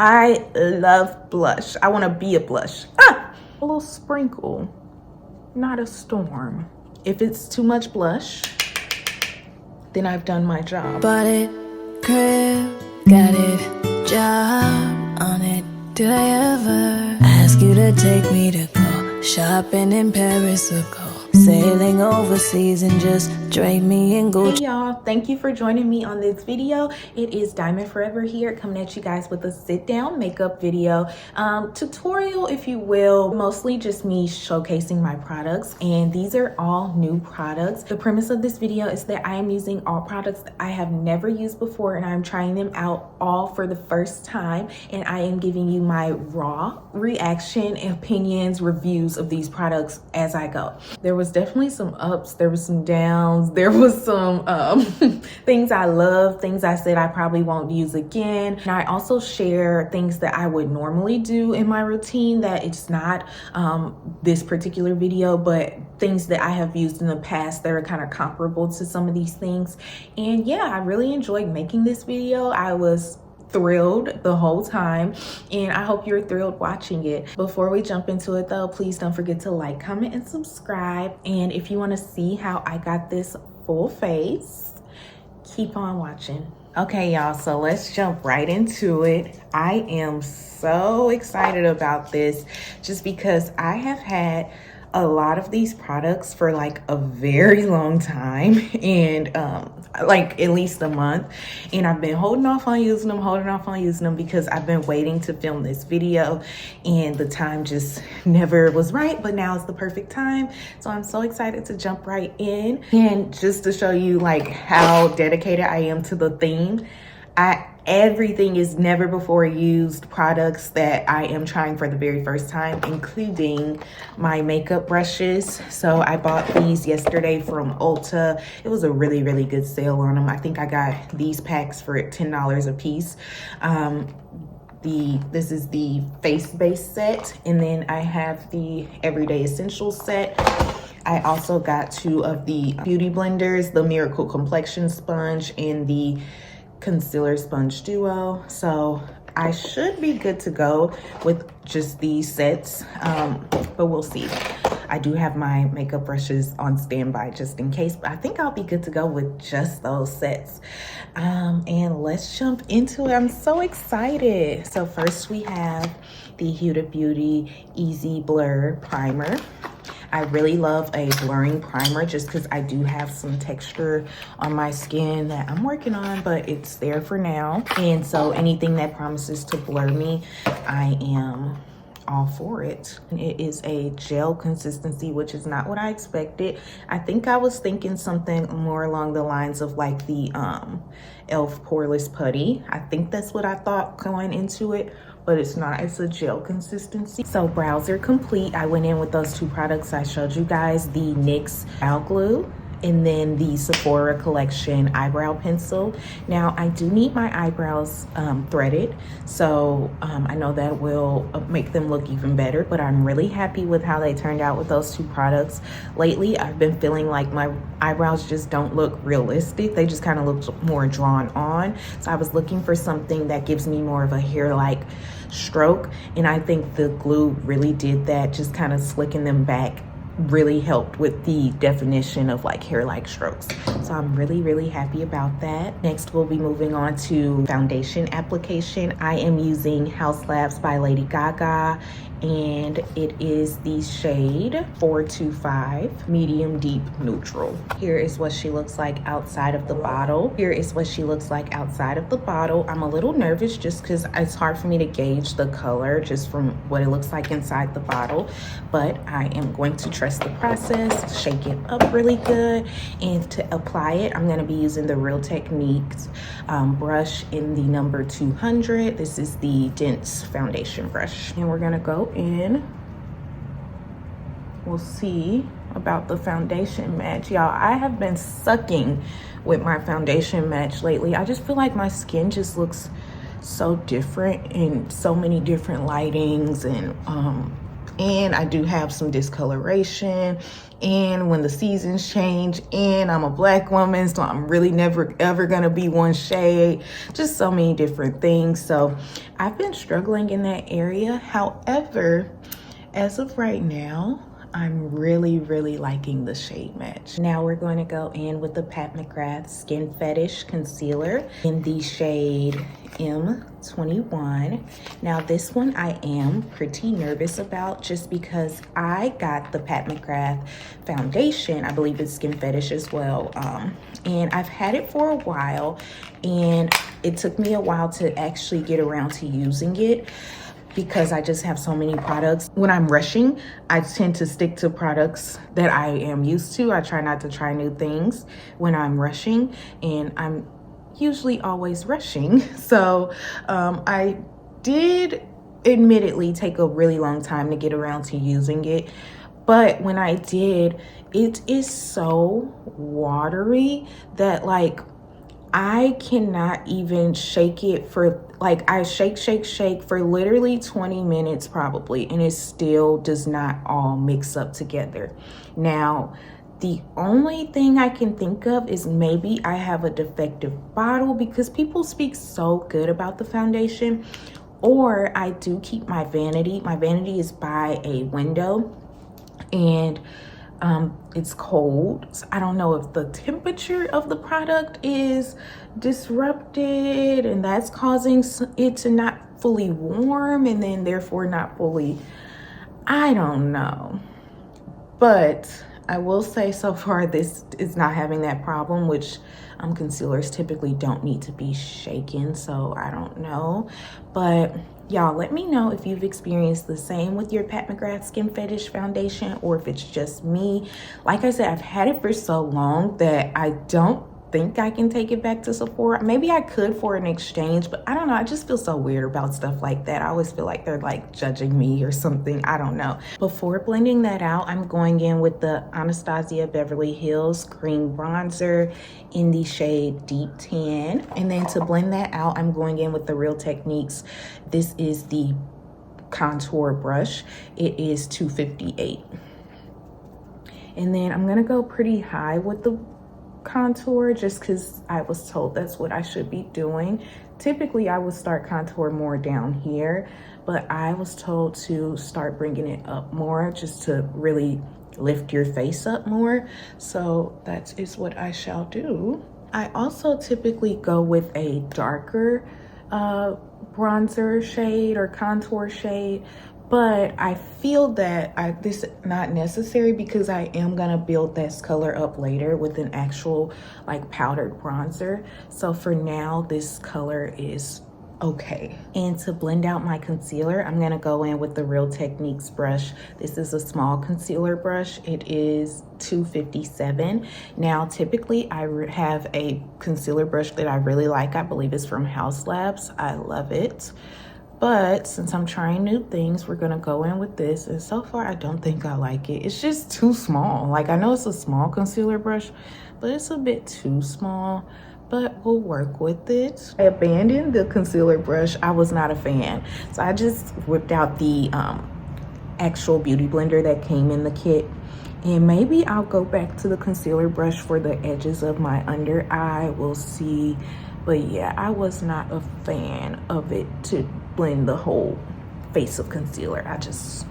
I love blush. I want to be a blush. Ah! A little sprinkle, not a storm. If it's too much blush, then I've done my job. Bought it, crib, got it, job on it. Did I ever ask you to take me to go shopping in Paris or go sailing overseas and just drape me in Gucci? Hey y'all, thank you for joining me on this video. It is Diamond Forever here, coming at you guys with a sit down makeup video tutorial, if you will. Mostly just me showcasing my products, and these are all new products. The premise of this video is that I am using all products that I have never used before, and I'm trying them out all for the first time, and I am giving you my raw reaction, opinions, reviews of these products as I go. There was definitely some ups, there was some downs, there was some things I love, things I said I probably won't use again. And I also share things that I would normally do in my routine that it's not this particular video, but things that I have used in the past that are kind of comparable to some of these things. And yeah, I really enjoyed making this video. I was thrilled the whole time, and I hope you're thrilled watching it. Before we jump into it though, please don't forget to like, comment, and subscribe. And if you want to see how I got this full face, keep on watching. Okay y'all, so let's jump right into it. I am so excited about this just because I have had a lot of these products for like a very long time, and like at least a month, and I've been holding off on using them because I've been waiting to film this video, and the time just never was right, but now is the perfect time. So I'm so excited to jump right in. And just to show you like how dedicated I am to the theme, everything is never before used products that I am trying for the very first time, including my makeup brushes. So I bought these yesterday from Ulta. It was a really, really good sale on them. I think I got these packs for $10 a piece. This is the face base set, and then I have the everyday essentials set. I also got 2 of the beauty blenders, the Miracle Complexion Sponge and the Concealer Sponge Duo. So I should be good to go with just these sets, but we'll see. I do have my makeup brushes on standby just in case, but I think I'll be good to go with just those sets. And let's jump into it. I'm so excited. So first we have the Huda Beauty Easy Blur Primer. I really love a blurring primer just because I do have some texture on my skin that I'm working on, but it's there for now. And so anything that promises to blur me, I am all for it. It is a gel consistency, which is not what I expected. I think I was thinking something more along the lines of like the e.l.f. Poreless Putty. I think that's what I thought going into it, but it's not. It's a gel consistency. So brows are complete. I went in with those 2 products I showed you guys, the NYX brow glue and then the Sephora collection eyebrow pencil. Now I do need my eyebrows threaded, so I know that will make them look even better, but I'm really happy with how they turned out with those 2 products. Lately I've been feeling like my eyebrows just don't look realistic. They just kind of look more drawn on, so I was looking for something that gives me more of a hair-like stroke, and I think the glue really did that. Just kind of slicking them back really helped with the definition of like hair-like strokes. So I'm really, really happy about that. Next, we'll be moving on to foundation application. I am using Huase Labs by Lady Gaga, and it is the shade 425 medium deep neutral. Here is what she looks like outside of the bottle. Here is what she looks like outside of the bottle. I'm a little nervous just because it's hard for me to gauge the color just from what it looks like inside the bottle, but I am going to trust the process, shake it up really good, and to apply it I'm going to be using the Real Techniques brush in the number 200. This is the dense foundation brush, and we're going to go in. We'll see about the foundation match. Y'all, I have been sucking with my foundation match lately. I just feel like my skin just looks so different in so many different lightings and and I do have some discoloration, and when the seasons change, and I'm a black woman, so I'm really never ever gonna be one shade, just so many different things. So I've been struggling in that area. However, as of right now, I'm really liking the shade match. Now we're going to go in with the Pat McGrath Skin Fetish Concealer in the shade M21. Now this one I am pretty nervous about, just because I got the Pat McGrath foundation. I believe it's Skin Fetish as well. And I've had it for a while, and it took me a while to actually get around to using it, because I just have so many products. When I'm rushing, I tend to stick to products that I am used to. I try not to try new things when I'm rushing, and I'm usually always rushing. So I did admittedly take a really long time to get around to using it. But when I did, it is so watery that like I cannot even shake it for, like, I shake for literally 20 minutes probably, and it still does not all mix up together. Now, the only thing I can think of is maybe I have a defective bottle, because people speak so good about the foundation, or I do keep my vanity. My vanity is by a window, and it's cold. So I don't know if the temperature of the product is disrupted, and that's causing it to not fully warm, and then therefore not fully, I don't know. But I will say so far this is not having that problem, which concealers typically don't need to be shaken, so I don't know. But y'all, let me know if you've experienced the same with your Pat McGrath Skin Fetish foundation, or if it's just me. Like I said, I've had it for so long that I don't think I can take it back to Sephora. Maybe I could for an exchange, but I don't know. I just feel so weird about stuff like that. I always feel like they're like judging me or something. I don't know. Before blending that out, I'm going in with the Anastasia Beverly Hills Cream Bronzer in the shade Deep Tan. And then to blend that out, I'm going in with the Real Techniques. This is the contour brush. It is 258. And then I'm gonna go pretty high with the contour, just because I was told that's what I should be doing. Typically I would start contour more down here, but I was told to start bringing it up more, just to really lift your face up more. So that is what I shall do. I also typically go with a darker bronzer shade or contour shade, but I feel that this is not necessary, because I am gonna build this color up later with an actual like powdered bronzer. So for now, this color is okay. And to blend out my concealer, I'm gonna go in with the Real Techniques brush. This is a small concealer brush. It is 257. Now, typically I have a concealer brush that I really like. I believe it's from Huase Labs. I love it. But since I'm trying new things, we're gonna go in with this. And so far, I don't think I like it. It's just too small. Like, I know it's a small concealer brush, but it's a bit too small, but we'll work with it. I abandoned the concealer brush. I was not a fan. So I just whipped out the actual beauty blender that came in the kit. And maybe I'll go back to the concealer brush for the edges of my under eye. We'll see. But yeah, I was not a fan of it to blend the whole face of concealer. I just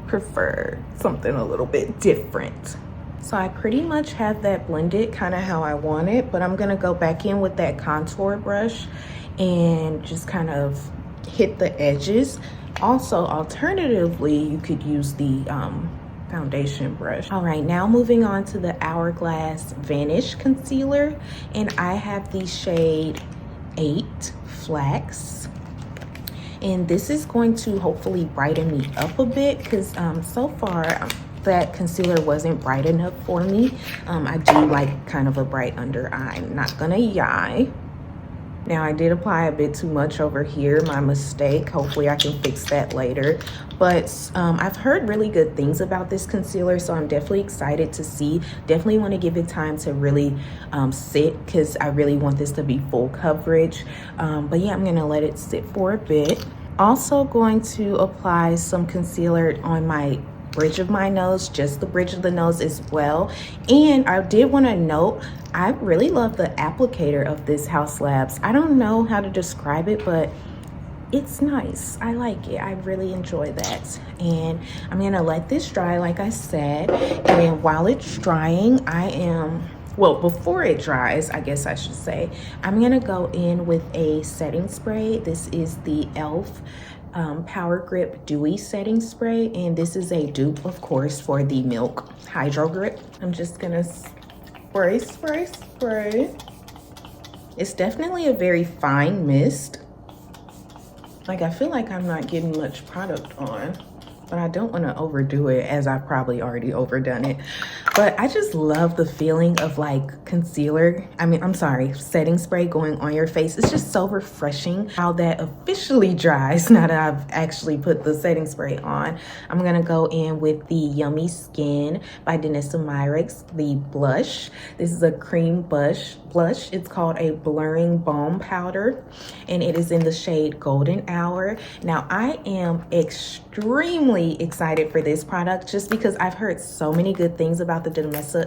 prefer something a little bit different. So I pretty much have that blended kind of how I want it, but I'm gonna go back in with that contour brush and just kind of hit the edges. Also, alternatively, you could use the foundation brush. All right, now moving on to the Hourglass Vanish Concealer, and I have the shade 8 Flax. And this is going to hopefully brighten me up a bit, because so far that concealer wasn't bright enough for me. I do like kind of a bright under eye, I'm not gonna lie. Now, I did apply a bit too much over here, my mistake. Hopefully I can fix that later. But I've heard really good things about this concealer, so I'm definitely excited to see. Definitely want to give it time to really sit, because I really want this to be full coverage. But yeah, I'm gonna let it sit for a bit. also going to apply some concealer on my bridge of my nose, just the bridge of the nose as well. And I did want to note, I really love the applicator of this Huase Labs. I don't know how to describe it, but it's nice. I like it. I really enjoy that. And I'm gonna let this dry, like I said. And then while it's drying, well, before it dries, I guess I should say, I'm gonna go in with a setting spray. This is the e.l.f. Power Grip Dewy Setting Spray, and this is a dupe, of course, for the Milk Hydro Grip. I'm just gonna spray, spray, spray. It's definitely a very fine mist. Like, I feel like I'm not getting much product on, but I don't want to overdo it, as I've probably already overdone it. But I just love the feeling of like concealer, setting spray going on your face. It's just so refreshing how that officially dries now that I've actually put the setting spray on. I'm gonna go in with the Yummy Skin by Vanessa myricks, the blush. This is a cream blush. It's called a Blurring Balm Powder, and it is in the shade Golden Hour. Now, I am extremely excited for this product just because I've heard so many good things about the Vanessa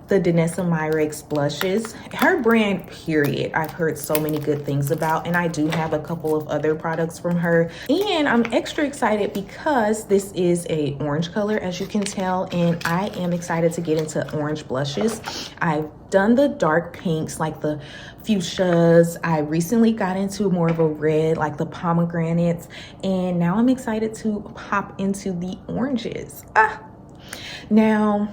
myricks blushes. Her brand, period, I've heard so many good things about, and I do have a couple of other products from her. And I'm extra excited because this is a orange color, as you can tell, and I am excited to get into orange blushes. I've done the dark pinks, like the fuchsias. I recently got into more of a red, like the pomegranates, and now I'm excited to pop into the oranges. Now,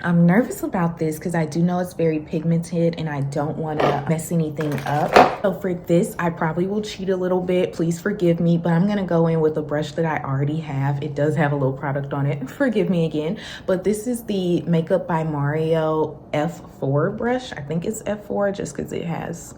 I'm nervous about this because I do know it's very pigmented and I don't want to mess anything up. So for this, I probably will cheat a little bit. Please forgive me, but I'm going to go in with a brush that I already have. It does have a little product on it. Forgive me again. But this is the Makeup by Mario F4 brush. I think it's F4 just because it has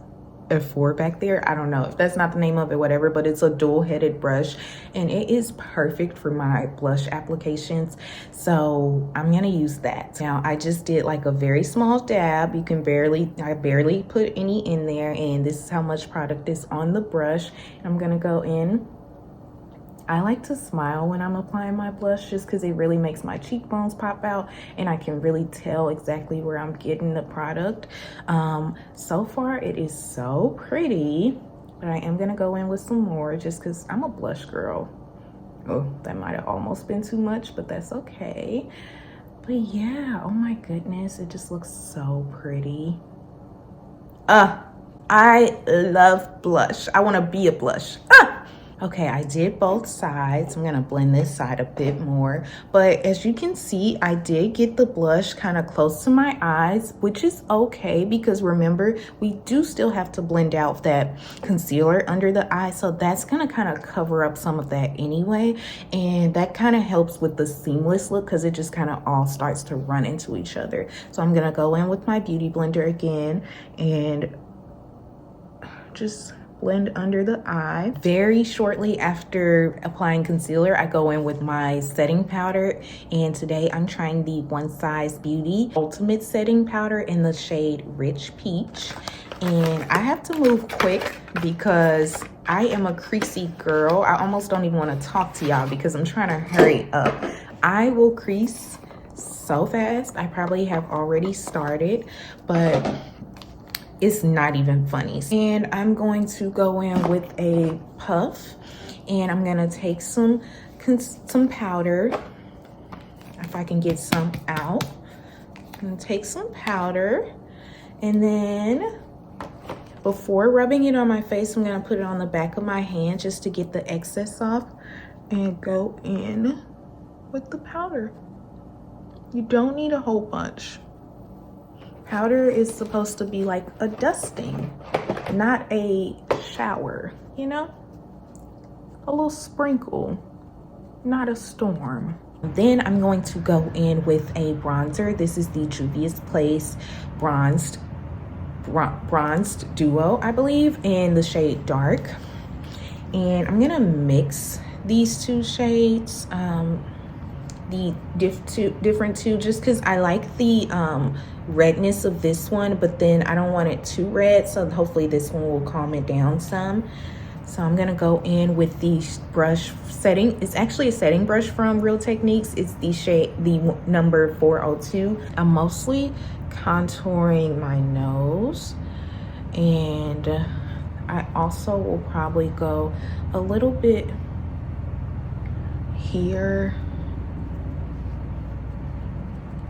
F4 back there. I don't know if that's not the name of it, whatever, but it's a dual-headed brush and it is perfect for my blush applications, so I'm gonna use that. Now, I just did like a very small dab. I barely put any in there, and this is how much product is on the brush. I'm gonna go in. I like to smile when I'm applying my blush just because it really makes my cheekbones pop out and I can really tell exactly where I'm getting the product. So far, it is so pretty, but I am gonna go in with some more just because I'm a blush girl. Oh, that might have almost been too much, but that's okay. But yeah, oh my goodness, it just looks so pretty. I love blush. I want to be a blush. Okay, I did both sides. I'm gonna blend this side a bit more, but as you can see, I did get the blush kind of close to my eyes, which is okay because remember, we do still have to blend out that concealer under the eye, so that's gonna kind of cover up some of that anyway, and that kind of helps with the seamless look because it just kind of all starts to run into each other. So I'm gonna go in with my beauty blender again and just blend under the eye. Very shortly after applying concealer, I go in with my setting powder, and today I'm trying the One Size Beauty Ultimate Setting Powder in the shade Rich Peach. And I have to move quick because I am a creasy girl. I almost don't even want to talk to y'all because I'm trying to hurry up. I will crease so fast. I probably have already started, but it's not even funny. And I'm going to go in with a puff, and I'm gonna take some powder. If I can get some out. I'm gonna take some powder, and then before rubbing it on my face, I'm gonna put it on the back of my hand just to get the excess off and go in with the powder. You don't need a whole bunch. Powder is supposed to be like a dusting, not a shower, you know? A little sprinkle, not a storm. Then I'm going to go in with a bronzer. This is the Juvia's Place Bronzed Duo, I believe, in the shade Dark. And I'm gonna mix these two shades, the different two, just because I like the redness of this one, but then I don't want it too red, so hopefully this one will calm it down some. So I'm gonna go in with the brush setting. It's actually a setting brush from Real Techniques. It's the shade, the number 402. I'm mostly contouring my nose, and I also will probably go a little bit here,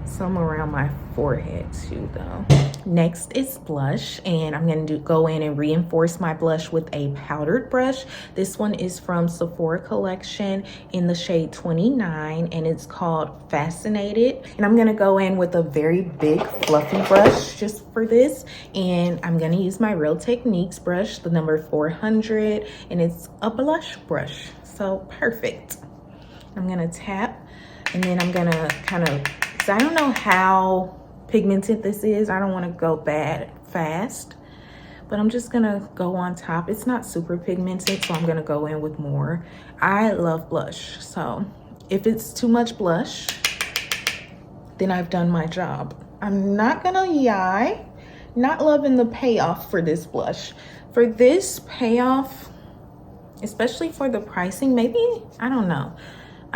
some around my forehead too though. Next is blush, and I'm going to go in and reinforce my blush with a powdered brush. This one is from Sephora collection in the shade 29, and it's called Fascinated. And I'm going to go in with a very big fluffy brush just for this, and I'm going to use my Real Techniques brush, the number 400, and it's a blush brush. So perfect. I'm going to tap, and then I'm going to kind of, I don't know how pigmented this is. I don't want to go bad fast, but I'm just gonna go on top. It's not super pigmented, so I'm gonna go in with more. I love blush, so if it's too much blush, then I've done my job. I'm not gonna lie, not loving the payoff for this blush. For this payoff, especially for the pricing, maybe, I don't know,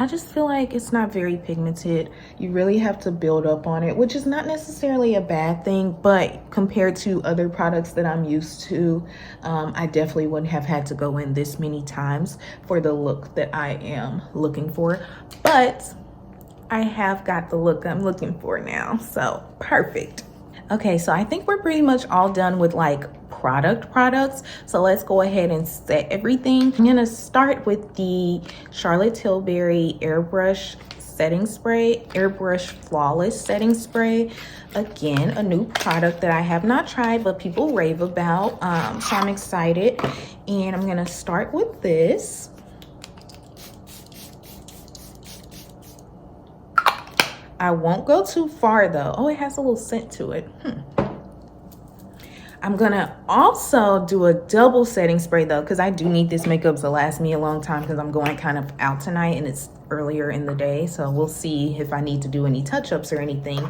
I just feel like it's not very pigmented. You really have to build up on it, which is not necessarily a bad thing, but compared to other products that I'm used to, I definitely wouldn't have had to go in this many times for the look that I am looking for. But I have got the look I'm looking for now, so perfect. Okay, so I think we're pretty much all done with like products. So let's go ahead and set everything. I'm gonna start with the Charlotte Tilbury airbrush setting spray, airbrush flawless setting spray. Again, a new product that I have not tried, but people rave about, so I'm excited. And I'm gonna start with this. I won't go too far though. Oh, it has a little scent to it. I'm gonna also do a double setting spray though, because I do need this makeup to last me a long time, because I'm going kind of out tonight and it's earlier in the day. So we'll see if I need to do any touch-ups or anything.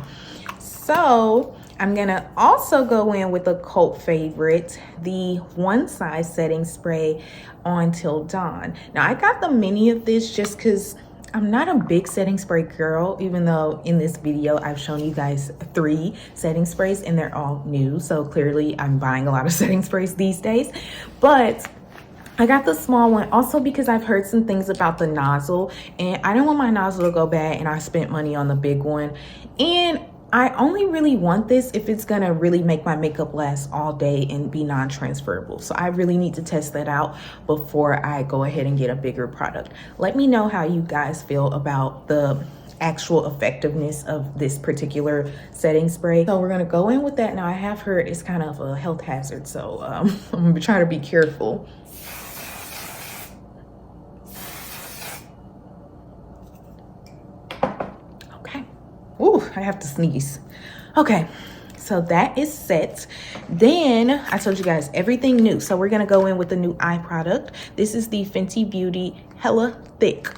So I'm gonna also go in with a cult favorite, the One Size setting spray on Till Dawn. Now I got the mini of this just because I'm not a big setting spray girl, even though in this video I've shown you guys 3 setting sprays and they're all new. So clearly I'm buying a lot of setting sprays these days. But I got the small one also because I've heard some things about the nozzle, and I don't want my nozzle to go bad, and I spent money on the big one. And I only really want this if it's gonna really make my makeup last all day and be non-transferable. So I really need to test that out before I go ahead and get a bigger product. Let me know how you guys feel about the actual effectiveness of this particular setting spray. So we're gonna go in with that. Now I have heard it's kind of a health hazard, so I'm gonna try to be careful. Ooh, I have to sneeze. Okay, so that is set. Then I told you guys everything new. So we're gonna go in with the new eye product. This is the Fenty Beauty Hella Thick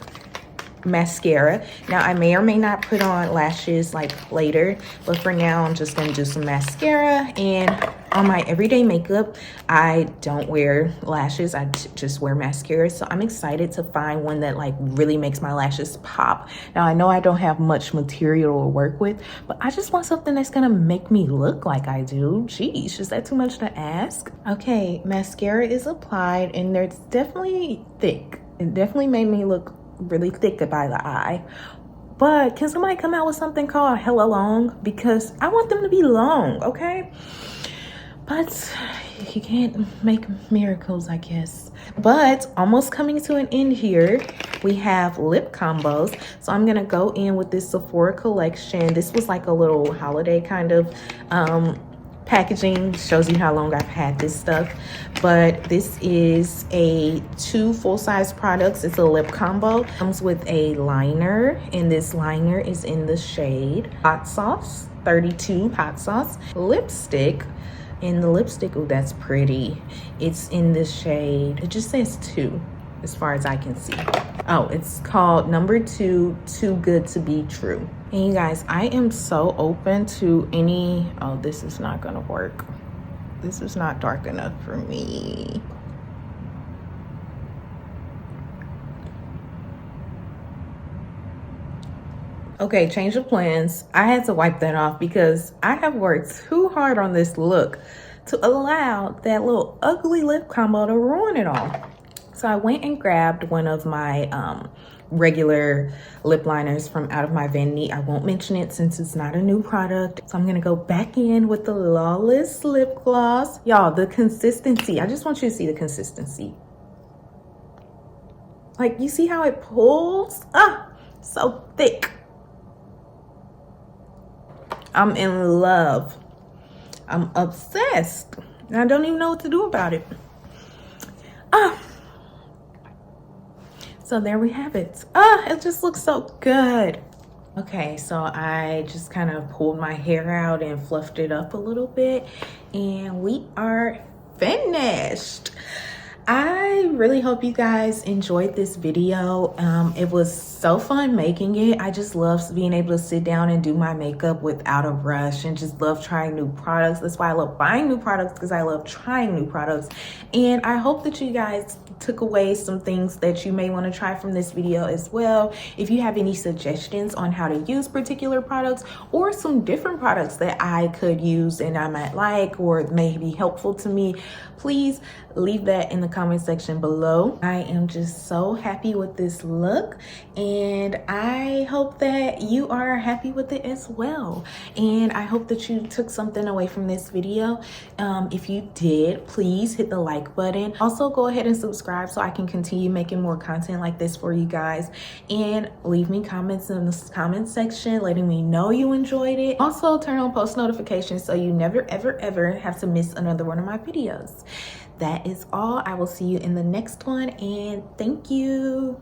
mascara. Now I may or may not put on lashes like later, but for now I'm just gonna do some mascara. And on my everyday makeup, I don't wear lashes, I just wear mascara. So I'm excited to find one that like really makes my lashes pop. Now I know I don't have much material to work with, but I just want something that's gonna make me look like I do. Jeez, is that too much to ask? Okay, mascara is applied and it's definitely thick. It definitely made me look really thick by the eye. But can somebody come out with something called hella long? Because I want them to be long, okay? But you can't make miracles, I guess. But almost coming to an end here, we have lip combos. So I'm gonna go in with this Sephora collection. This was like a little holiday kind of packaging. Shows you how long I've had this stuff. But this is a 2 full-size products. It's a lip combo. Comes with a liner, and this liner is in the shade Hot Sauce, 32 Hot Sauce. Lipstick. And the lipstick, oh, that's pretty. It's in the shade, it just says 2 as far as I can see. Oh, it's called number 2, Too Good to Be True. And you guys, I am so open to any, oh, this is not gonna work. This is not dark enough for me. Okay, change of plans. I had to wipe that off because I have worked too hard on this look to allow that little ugly lip combo to ruin it all. So I went and grabbed one of my regular lip liners from out of my vanity. I won't mention it since it's not a new product. So I'm gonna go back in with the Lawless lip gloss. Y'all, the consistency, I just want you to see the consistency. Like, you see how it pulls? Ah, so thick. I'm in love. I'm obsessed. And I don't even know what to do about it. So there we have it. It just looks so good. Okay, so I just kind of pulled my hair out and fluffed it up a little bit, and we are finished. I really hope you guys enjoyed this video. It was so fun making it. I just love being able to sit down and do my makeup without a rush, and just love trying new products. That's why I love buying new products, because I love trying new products. And I hope that you guys took away some things that you may want to try from this video as well. If you have any suggestions on how to use particular products, or some different products that I could use and I might like or may be helpful to me, please leave that in the comment section below. I am just so happy with this look, and I hope that you are happy with it as well. And I hope that you took something away from this video. If you did, please hit the like button. Also, go ahead and subscribe so I can continue making more content like this for you guys, and leave me comments in the comment section letting me know you enjoyed it. Also, turn on post notifications so you never ever have to miss another one of my videos. That is all. I will see you in the next one, and thank you.